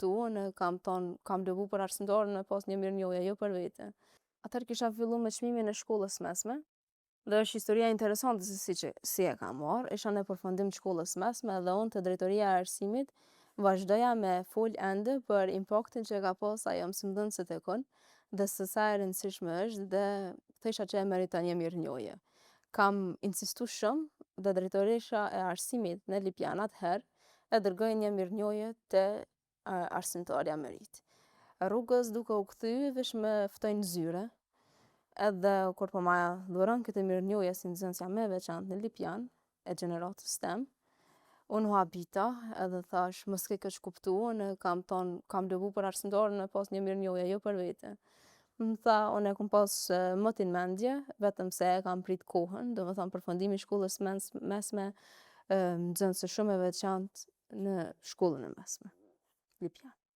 kuptu, unë kam thonë, kam lëvu për arsimtarën me pas një mirënjohje, jo për vete. Atëherë kisha fillu me çmimin e shkollës mesme, dhe është historia interesante se si e kam marrë. Isha në përfundim të shkollës mesme dhe unë te drejtoria e arsimit vazhdoja me fol ende për impaktin që ka pas ajo mësimdhënëse tek unë dhe se sa e rëndësishme është dhe thesha që e meriton një mirënjohje. Kam insistu shumë dhe drejtoresha e arsimit në Lipjan atëherë e dërgoi një mirënjohje te arsimtarja Merit. Rrugës duke u kthy vesh me ftojnë zyre, edhe kur po ma dhuron këtë mirënjohje si nxënësja më e veçantë në Lipjan e gjeneratës tem, unë u habita edhe thash mos ke keq kuptu, unë kam thonë kam lëvu për arsimtarën me pas një mirënjohje, jo për vete. Më tha, unë e kom pas motin mendje, vetëm se e kam prit kohën, domethënë përfundimi i shkollës mesme, nxënëse shumë e veçantë në shkollën e mesme, Lipjan.